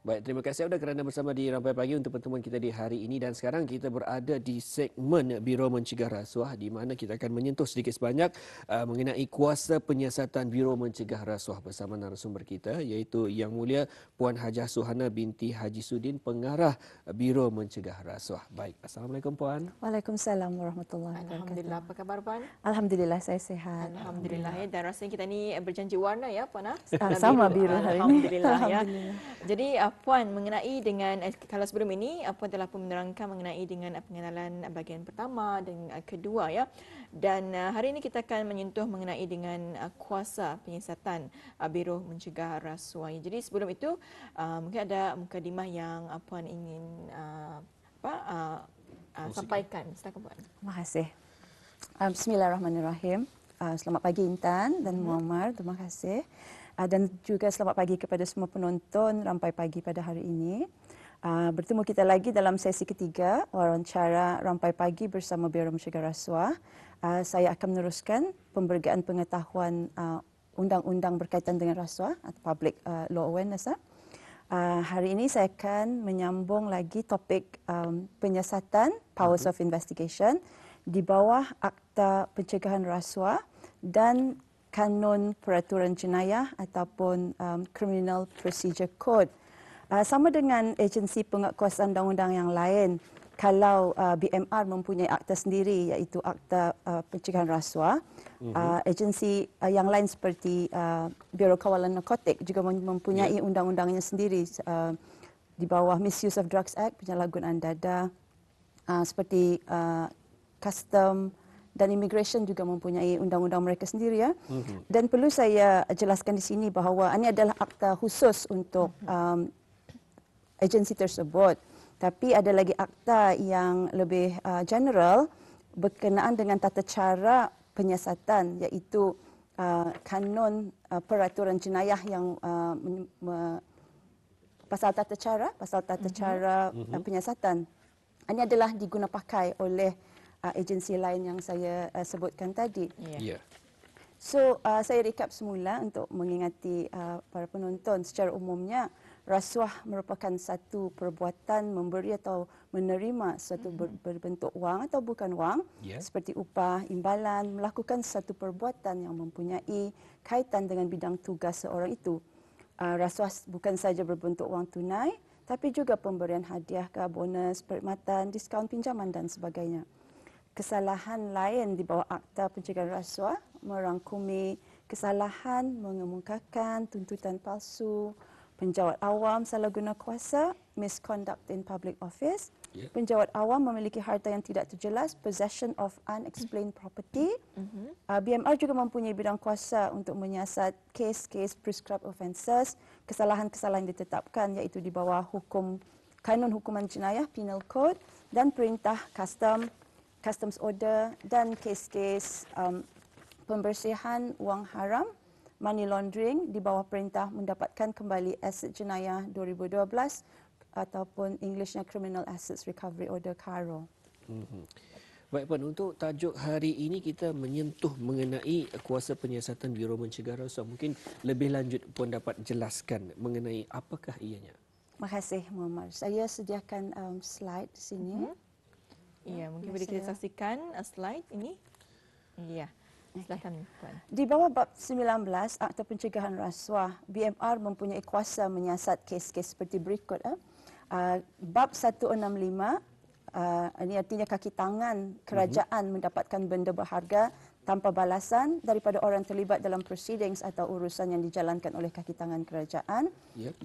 Baik, terima kasih sudah kerana bersama di Rampai Pagi untuk pertemuan kita di hari ini, dan sekarang kita berada di segmen Biro Mencegah Rasuah di mana kita akan menyentuh sedikit sebanyak mengenai kuasa penyiasatan Biro Mencegah Rasuah bersama narasumber kita iaitu Yang Mulia Puan Hajah Suhana binti Haji Sudin, Pengarah Biro Mencegah Rasuah. Baik, Assalamualaikum Puan. Waalaikumsalam warahmatullahi wabarakatuh. Alhamdulillah, apa khabar Puan? Alhamdulillah saya sihat. Alhamdulillah ya, dan rasanya kita ni berjanji warna ya Puan. Sama biru hari ini. Alhamdulillah ya. Jadi Puan, mengenai dengan kalau sebelum ini Puan telah pun menerangkan mengenai dengan pengenalan bahagian pertama dan kedua ya. Dan hari ini kita akan menyentuh mengenai dengan kuasa penyiasatan Biro Mencegah Rasuah. Jadi sebelum itu mungkin ada mukadimah yang Puan ingin sampaikan. Silakan Puan. Terima kasih. Bismillahirrahmanirrahim. Selamat pagi Intan dan Muammar. Terima kasih. Dan juga selamat pagi kepada semua penonton Rampai Pagi pada hari ini. Bertemu kita lagi dalam sesi ketiga wawancara Rampai Pagi bersama Biro Mencegah Rasuah. Saya akan meneruskan pemberian pengetahuan undang-undang berkaitan dengan rasuah atau public law awareness. Hari ini saya akan menyambung lagi topik penyiasatan powers of investigation di bawah Akta Pencegahan Rasuah dan Kanun Peraturan Jenayah ataupun Criminal Procedure Code. Sama dengan agensi penguatkuasaan undang-undang yang lain, kalau BMR mempunyai akta sendiri iaitu Akta Pencegahan Rasuah, agensi yang lain seperti Biro Kawalan Narkotik juga mempunyai undang-undangnya sendiri di bawah Misuse of Drugs Act, penyalahgunaan dada, seperti Custom dan Immigration juga mempunyai undang-undang mereka sendiri ya. Dan perlu saya jelaskan di sini bahawa ini adalah akta khusus untuk agensi tersebut. Tapi ada lagi akta yang lebih general berkenaan dengan tata cara penyiasatan iaitu kanun peraturan jenayah yang pasal tata cara penyiasatan. Ini adalah diguna pakai oleh agensi lain yang saya sebutkan tadi. So saya recap semula untuk mengingati para penonton. Secara umumnya rasuah merupakan satu perbuatan memberi atau menerima satu berbentuk wang atau bukan wang seperti upah, imbalan, melakukan satu perbuatan yang mempunyai kaitan dengan bidang tugas seorang itu. Rasuah bukan saja berbentuk wang tunai tapi juga pemberian hadiah, bonus, perkhidmatan, diskaun pinjaman dan sebagainya. Kesalahan lain di bawah Akta Pencegahan Rasuah merangkumi kesalahan mengemukakan tuntutan palsu, penjawat awam salah guna kuasa, misconduct in public office, penjawat awam memiliki harta yang tidak terjelas, possession of unexplained property. BMR juga mempunyai bidang kuasa untuk menyiasat kes-kes prescribed offences, kesalahan-kesalahan ditetapkan iaitu di bawah hukum kanun hukuman jenayah, penal code, dan perintah customs order dan kes-kes pembersihan wang haram, money laundering di bawah perintah mendapatkan kembali aset jenayah 2012 ataupun Englishnya Criminal Assets Recovery Order KARO. Baik Puan, untuk tajuk hari ini kita menyentuh mengenai kuasa penyiasatan Biro Mencegah Rasuah. Mungkin lebih lanjut Puan dapat jelaskan mengenai apakah ianya? Terima kasih Muammar. Saya sediakan slide di sini. Ya, mungkin boleh kita saksikan slide ini. Ya. Silakan Puan. Di bawah bab 19 Akta Pencegahan Rasuah, BMR mempunyai kuasa menyiasat kes-kes seperti berikut. Bab 165, ini artinya kaki tangan kerajaan mendapatkan benda berharga tanpa balasan daripada orang terlibat dalam proceedings atau urusan yang dijalankan oleh kaki tangan kerajaan.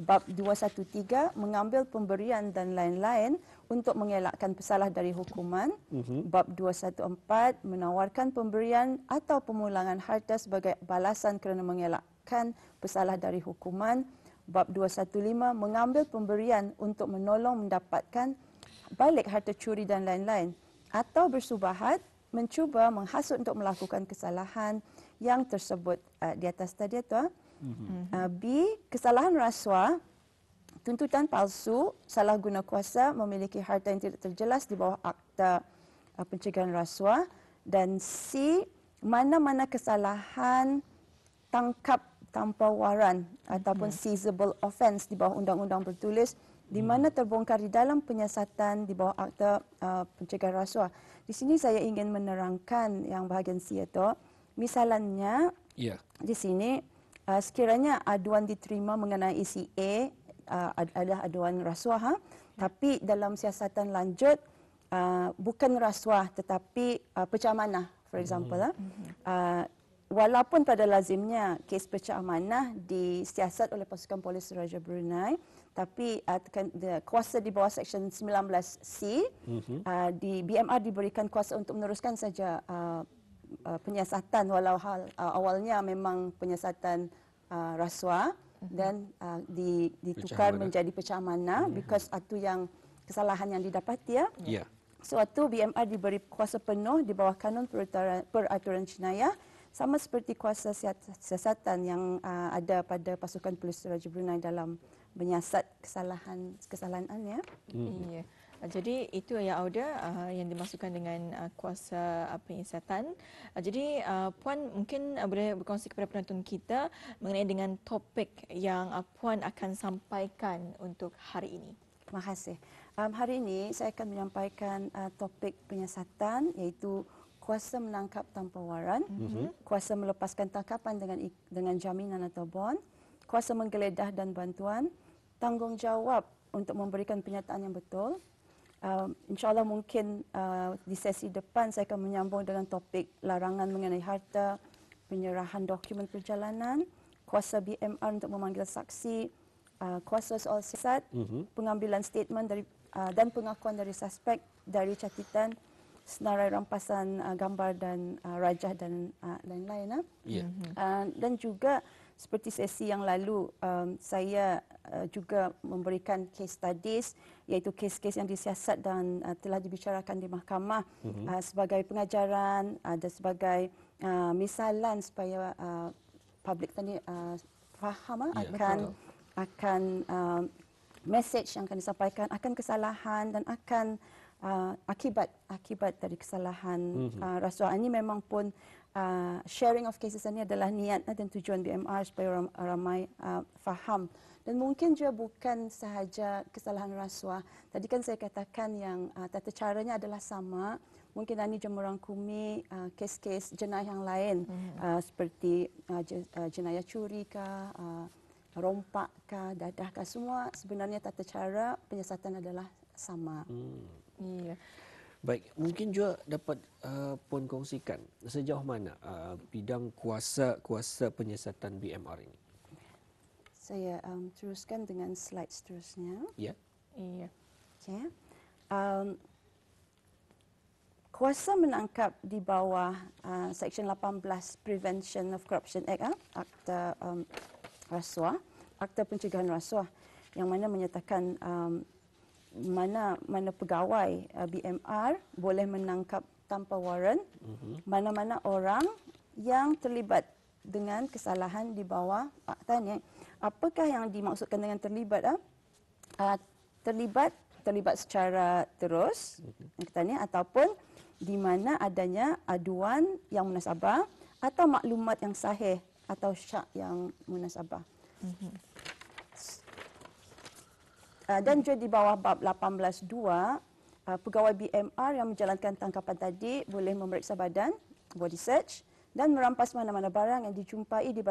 Bab 213, mengambil pemberian dan lain-lain untuk mengelakkan pesalah dari hukuman. Bab 214, menawarkan pemberian atau pemulangan harta sebagai balasan kerana mengelakkan pesalah dari hukuman. Bab 215, mengambil pemberian untuk menolong mendapatkan balik harta curi dan lain-lain. Atau bersubahat, mencuba menghasut untuk melakukan kesalahan yang tersebut di atas tadi itu. B, kesalahan rasuah, tuntutan palsu, salah guna kuasa, memiliki harta yang tidak terjelas di bawah Akta Pencegahan Rasuah. Dan C, mana-mana kesalahan tanpa waran ataupun seizable offence di bawah undang-undang bertulis di mana terbongkar di dalam penyiasatan di bawah Akta Pencegahan Rasuah. Di sini saya ingin menerangkan yang bahagian C itu. Misalnya di sini sekiranya aduan diterima mengenai CA adalah aduan rasuah, tapi dalam siasatan lanjut bukan rasuah tetapi pecah amanah, for example. Walaupun pada lazimnya kes pecah amanah disiasat oleh pasukan polis Raja Brunei, tapi kuasa di bawah Seksyen 19C di BMR diberikan kuasa untuk meneruskan saja penyiasatan walau awalnya memang penyiasatan rasuah dan ditukar menjadi pecah amanah because itu yang kesalahan yang didapati ya. Suatu BMR diberi kuasa penuh di bawah kanun peraturan jenayah sama seperti kuasa siasatan yang ada pada pasukan polis Raja Brunei dalam menyiasat kesalahan ya. Iya. Jadi itu ya Auda yang dimasukkan dengan kuasa penyiasatan. Jadi Puan mungkin boleh berkongsi kepada penonton kita mengenai dengan topik yang Puan akan sampaikan untuk hari ini. Terima kasih. Hari ini saya akan menyampaikan topik penyiasatan iaitu kuasa menangkap tanpa waran, kuasa melepaskan tangkapan dengan jaminan atau bond, kuasa menggeledah dan bantuan, tanggungjawab untuk memberikan penyataan yang betul. InsyaAllah mungkin di sesi depan saya akan menyambung dengan topik larangan mengenai harta, penyerahan dokumen perjalanan, kuasa BMR untuk memanggil saksi, kuasa soal siasat, pengambilan statement dan pengakuan dari suspek dari catatan, senarai rampasan gambar dan rajah dan lain-lain. Dan juga seperti sesi yang lalu, saya juga memberikan case studies, iaitu kes-kes yang disiasat dan telah dibicarakan di mahkamah sebagai pengajaran dan sebagai misalan supaya publik tadi faham akan message yang akan disampaikan, akan kesalahan dan akan akibat dari kesalahan rasuah. Ini memang pun sharing of cases ini adalah niat dan tujuan BMR supaya ramai faham. Dan mungkin juga bukan sahaja kesalahan rasuah. Tadi kan saya katakan yang tata caranya adalah sama. Mungkin ini juga merangkumi kes-kes jenayah yang lain seperti jenayah curi kah, rompak kah, dadah kah, semua sebenarnya tata cara penyiasatan adalah sama. Iya. Baik, mungkin juga dapat Puan kongsikan sejauh mana bidang kuasa penyiasatan BMR ini. Saya teruskan dengan slide seterusnya. Ya. Iya. Okay. Kuasa menangkap di bawah Seksyen 18 Prevention of Corruption Act, Akta Rasuah, Akta Pencegahan Rasuah, yang mana menyatakan mana pegawai BMR boleh menangkap tanpa waran mana-mana orang yang terlibat dengan kesalahan di bawah akta ni. Apakah yang dimaksudkan dengan terlibat? Terlibat secara terus ataupun di mana adanya aduan yang munasabah atau maklumat yang sahih atau syak yang munasabah. Dan juga di bawah bab 18.2, pegawai BMR yang menjalankan tangkapan tadi boleh memeriksa badan, body search, dan merampas mana-mana barang yang dijumpai di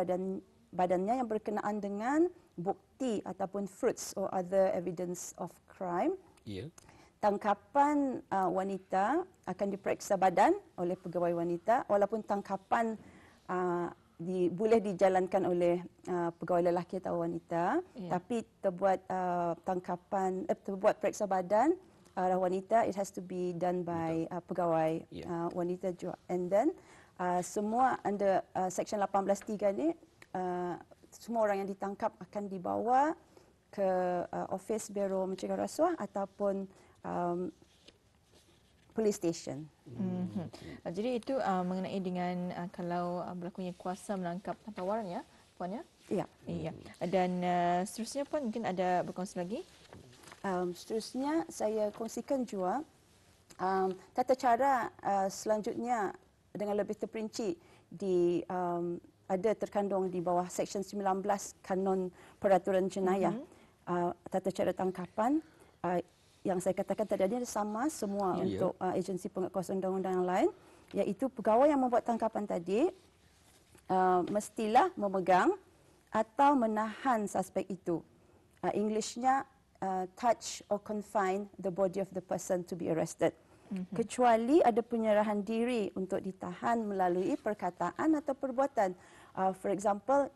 badannya yang berkenaan dengan bukti ataupun fruits or other evidence of crime. Ya. Tangkapan wanita akan diperiksa badan oleh pegawai wanita, walaupun tangkapan boleh dijalankan oleh pegawai lelaki atau wanita, tapi terbuat terbuat periksa badan wanita, it has to be done by pegawai wanita juga. And then semua under Seksyen 18.3 ni, semua orang yang ditangkap akan dibawa ke Office Biro Mencegah Rasuah ataupun police station. Jadi itu mengenai dengan kalau berlakunya kuasa menangkap tanpa waran ya, Puan ya? Ya. Iya. Dan seterusnya Puan mungkin ada berkongsi lagi? Seterusnya saya kongsikan juga tata cara selanjutnya dengan lebih terperinci ada terkandung di bawah Seksyen 19 Kanun Peraturan Jenayah tata cara tangkapan. Yang saya katakan tadi ada sama semua untuk agensi penguatkuasaan undang-undang yang lain, iaitu pegawai yang membuat tangkapan tadi mestilah memegang atau menahan suspek itu. Englishnya touch or confine the body of the person to be arrested. Kecuali ada penyerahan diri untuk ditahan melalui perkataan atau perbuatan. For example,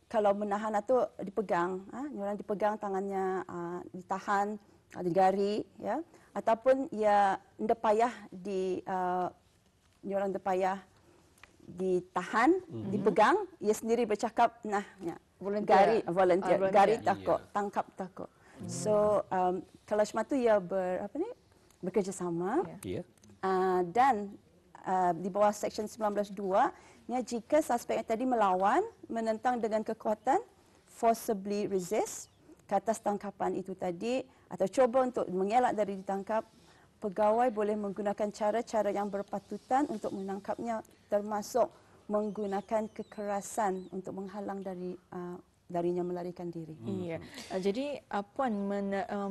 kalau menahan atau dipegang, orang dipegang tangannya, ditahan, digari, ya, ataupun ia ndak payah orang ndak payah ditahan, dipegang, ia sendiri bercakap, nah, ya, volunteer, gari takut, tangkap takut. So kalau semata ia bekerjasama, dan di bawah Seksyen 19(2), jika suspek yang tadi melawan, menentang dengan kekuatan, forcibly resist ke atas tangkapan itu tadi, atau cuba untuk mengelak dari ditangkap, pegawai boleh menggunakan cara-cara yang berpatutan untuk menangkapnya, termasuk menggunakan kekerasan untuk menghalang darinya melarikan diri. Iya. Jadi Puan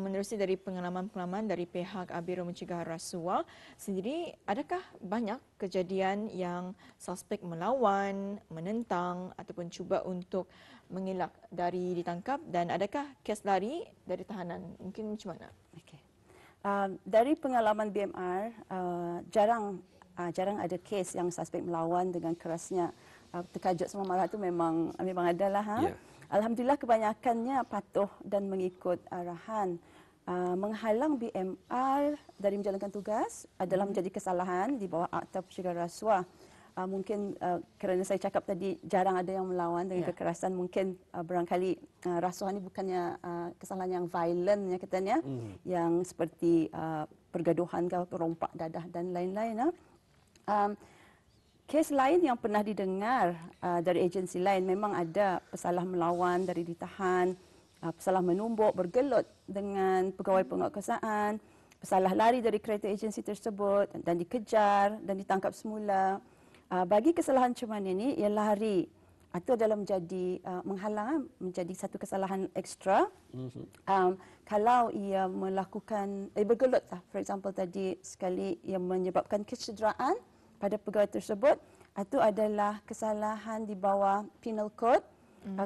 menerusi dari pengalaman-pengalaman dari pihak Biro Mencegah Rasuah sendiri, adakah banyak kejadian yang suspek melawan, menentang ataupun cuba untuk mengelak dari ditangkap, dan adakah kes lari dari tahanan? Mungkin macam mana? Okay. Dari pengalaman BMR, jarang ada kes yang suspek melawan dengan kerasnya. Terkajut sama marah itu memang adalah. Alhamdulillah kebanyakannya patuh dan mengikut arahan. Menghalang BMR dari menjalankan tugas adalah menjadi kesalahan di bawah Akta Pencegahan Rasuah. Mungkin kerana saya cakap tadi jarang ada yang melawan dengan kekerasan, mungkin barangkali rasuah ini bukannya kesalahan yang violent ya katanya, yang seperti pergaduhan, rompak dadah dan lain-lain. Kes lain yang pernah didengar dari agensi lain, memang ada pesalah melawan dari ditahan, pesalah menumbuk, bergelut dengan pegawai penguatkuasaan, pesalah lari dari kereta agensi tersebut dan dikejar dan ditangkap semula. Bagi kesalahan macam ini, ia lari itu adalah menjadi menghalang, menjadi satu kesalahan ekstra. Kalau ia melakukan bergelut, for example tadi sekali ia menyebabkan kecederaan pada pegawai tersebut, itu adalah kesalahan di bawah Penal Code,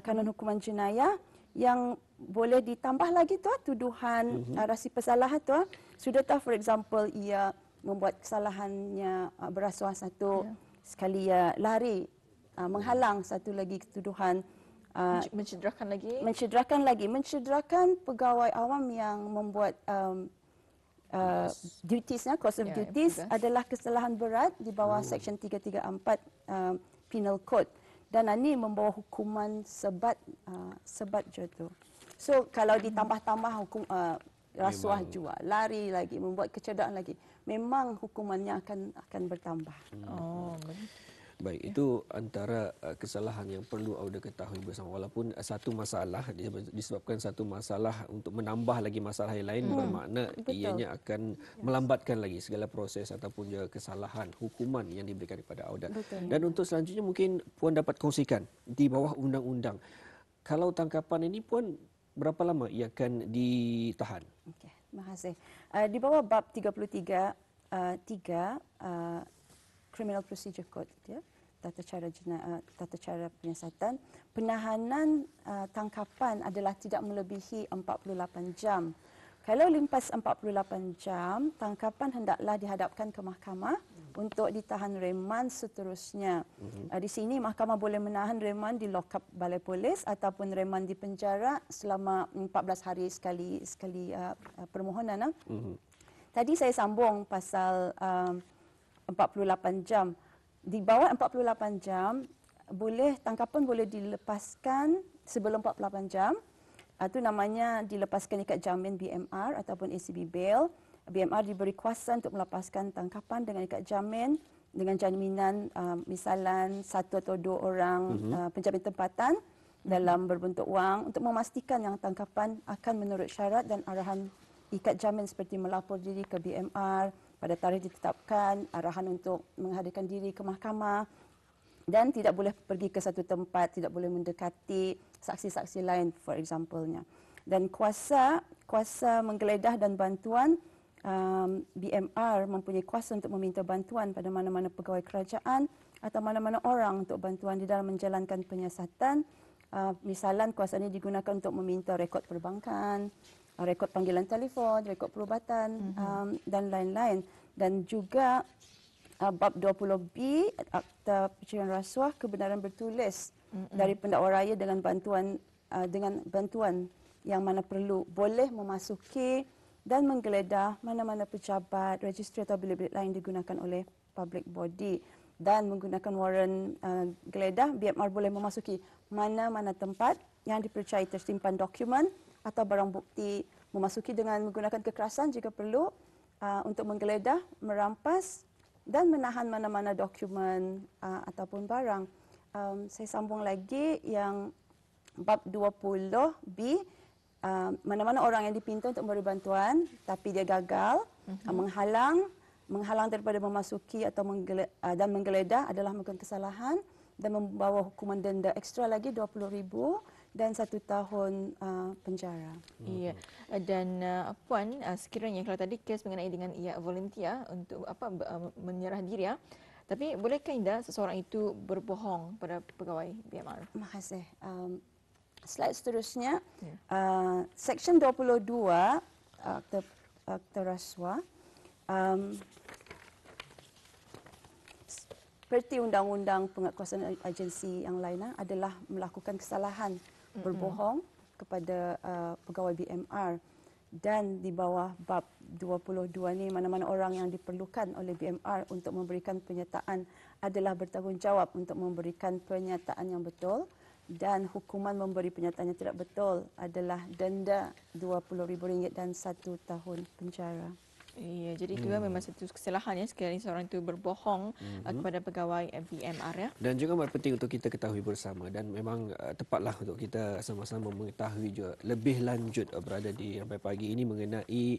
Kanun Hukuman Jenayah, yang boleh ditambah lagi tuduhan rasi pesalah tu. Sudah tahu, for example, ia membuat kesalahannya berasuah satu, sekali ia lari, menghalang, satu lagi tuduhan mencederakan pegawai awam yang membuat dutiesnya, course of duties adalah kesalahan berat di bawah Seksyen 334 Penal Code, dan ini membawa hukuman sebat jatuh. So kalau ditambah-tambah hukum rasuah juga, lari lagi, membuat kecederaan lagi, memang hukumannya akan bertambah. Baik, itu antara kesalahan yang perlu Auda ketahui bersama. Walaupun satu masalah, disebabkan satu masalah untuk menambah lagi masalah yang lain, bermakna ianya akan melambatkan lagi segala proses ataupun juga kesalahan hukuman yang diberikan kepada Auda. Dan untuk selanjutnya mungkin Puan dapat kongsikan di bawah undang-undang, kalau tangkapan ini Puan berapa lama ia akan ditahan? Okey, terima kasih. Di bawah bab 33 Criminal Procedure Code, ya, tata cara penyiasatan, penahanan tangkapan adalah tidak melebihi 48 jam. Kalau limpas 48 jam, tangkapan hendaklah dihadapkan ke mahkamah untuk ditahan reman seterusnya. Di sini mahkamah boleh menahan reman di lockup balai polis ataupun reman di penjara selama 14 hari sekali permohonan. Tadi saya sambung pasal 48 jam. Di bawah 48 jam, tangkapan boleh dilepaskan sebelum 48 jam. Itu namanya dilepaskan ikat jamin BMR ataupun ACB bail. BMR diberi kuasa untuk melepaskan tangkapan dengan ikat jamin, dengan jaminan misalan satu atau dua orang penjamin tempatan dalam berbentuk wang, untuk memastikan yang tangkapan akan menurut syarat dan arahan ikat jamin seperti melapor diri ke BMR pada tarikh ditetapkan, arahan untuk menghadirkan diri ke mahkamah, dan tidak boleh pergi ke satu tempat, tidak boleh mendekati saksi-saksi lain, for example-nya. Dan kuasa menggeledah dan bantuan, BMR mempunyai kuasa untuk meminta bantuan pada mana-mana pegawai kerajaan atau mana-mana orang untuk bantuan di dalam menjalankan penyiasatan. Misalan kuasa ini digunakan untuk meminta rekod perbankan, rekod panggilan telefon, rekod perubatan dan lain-lain. Dan juga bab 20B Akta Pencegahan Rasuah, kebenaran bertulis dari pendakwa raya dengan bantuan yang mana perlu boleh memasuki dan menggeledah mana-mana pejabat, registry atau bilik-bilik lain digunakan oleh public body. Dan menggunakan waran geledah, BMR boleh memasuki mana-mana tempat yang dipercayai tersimpan dokumen atau barang bukti, memasuki dengan menggunakan kekerasan jika perlu, untuk menggeledah, merampas dan menahan mana-mana dokumen ataupun barang. Saya sambung lagi yang bab 20B, mana-mana orang yang dipinta untuk memberi bantuan tapi dia gagal, menghalang daripada memasuki atau dan menggeledah adalah melakukan kesalahan dan membawa hukuman denda ekstra lagi 20,000 dan 1 tahun penjara. Iya. Dan Puan, sekiranya kalau tadi kes mengenai dengan ia volunteer untuk menyerah diri ya. Tapi bolehkah Indah seseorang itu berbohong pada pegawai BMR? Terima kasih. Slide seterusnya, Seksyen 22 Akta Rasuah, seperti undang-undang penguatkuasaan agensi yang lainnya adalah melakukan kesalahan berbohong kepada pegawai BMR. Dan di bawah bab 22 ni, mana-mana orang yang diperlukan oleh BMR untuk memberikan pernyataan adalah bertanggungjawab untuk memberikan pernyataan yang betul, dan hukuman memberi pernyataan yang tidak betul adalah denda RM20,000 dan 1 tahun penjara. Iya, jadi itu memang satu kesalahan ya sekiranya seorang itu berbohong kepada pegawai BMR ya. Dan juga amat penting untuk kita ketahui bersama, dan memang tepatlah untuk kita sama-sama mengetahui juga lebih lanjut berada di Rampai Pagi ini mengenai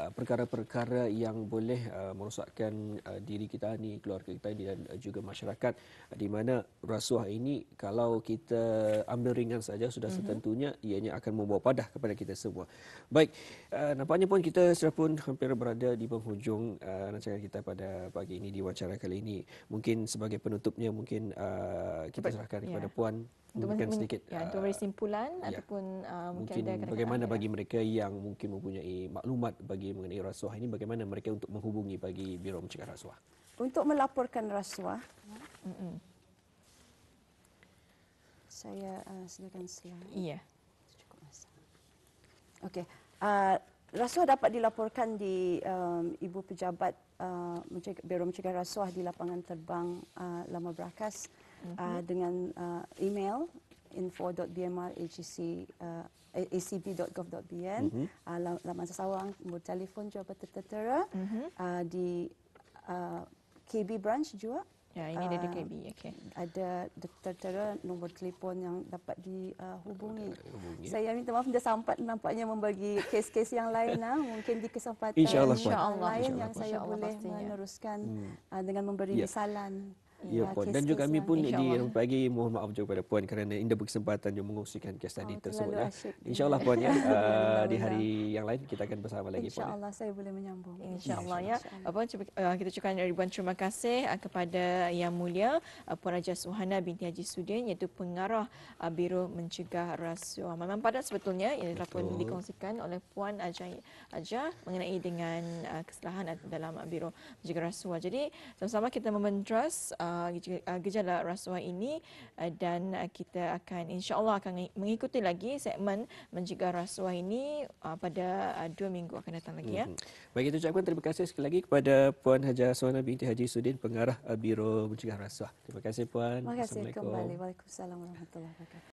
perkara-perkara yang boleh merosakkan diri kita ni, keluarga kita ni, dan juga masyarakat, di mana rasuah ini kalau kita ambil ringan saja sudah setentunya ianya akan membawa padah kepada kita semua. Baik, nampaknya pun kita sudah pun hampir berada di penghujung rancangan kita pada pagi ini, di wawancara kali ini. Mungkin sebagai penutupnya mungkin kita serahkan kepada Puan untuk mungkin sedikit untuk beri simpulan ataupun mungkin bagaimana bagi mereka yang mungkin mempunyai maklumat bagi mengenai rasuah ini, bagaimana mereka untuk menghubungi bagi Biro Mencegah Rasuah. Untuk melaporkan rasuah, saya sediakan slide. Iya. Cukup masa. Okey. Rasuah dapat dilaporkan di Ibu Pejabat Biro Mencegah Rasuah di lapangan terbang Lama Brakas dengan email info.bmr.acb.gov.bn, laman sesawang, nombor telefon juga tertera di KB branch juga. Ya, ini ada di KB. Okay. Ada tertera nombor telefon yang dapat dihubungi. Saya minta maaf, dah sampai nampaknya membagi kes-kes yang lain. Mungkin di kesempatan lain yang saya boleh meneruskan dengan memberi misalan. Ya, Puan. Dan juga kami pun di Rampai Pagi mohon maaf juga kepada Puan kerana Indah berkesempatan yang mengongsikan kes tadi tersebut. InsyaAllah Puan ya, di hari yang lain kita akan bersama lagi Puan. InsyaAllah saya boleh menyambung. InsyaAllah ya. Kita ucapkan ribuan terima kasih kepada Yang Mulia Puan Hajiah Suhana binti Haji Sudin, iaitu pengarah Biro Mencegah Rasuah. Memang padat sebetulnya yang telah pun dikongsikan oleh Puan Hajiah mengenai dengan kesalahan dalam Biro Mencegah Rasuah. Jadi sama-sama kita mementeras gejala rasuah ini, dan kita akan insya-Allah akan mengikuti lagi segmen mencegah rasuah ini pada 2 minggu akan datang lagi ya. Baik, itu ucapkan terima kasih sekali lagi kepada Puan Hajiah Suhana binti Haji Sudin, pengarah Biro Mencegah Rasuah. Terima kasih Puan. Terima kasih kembali. Waalaikumsalam warahmatullahi wabarakatuh.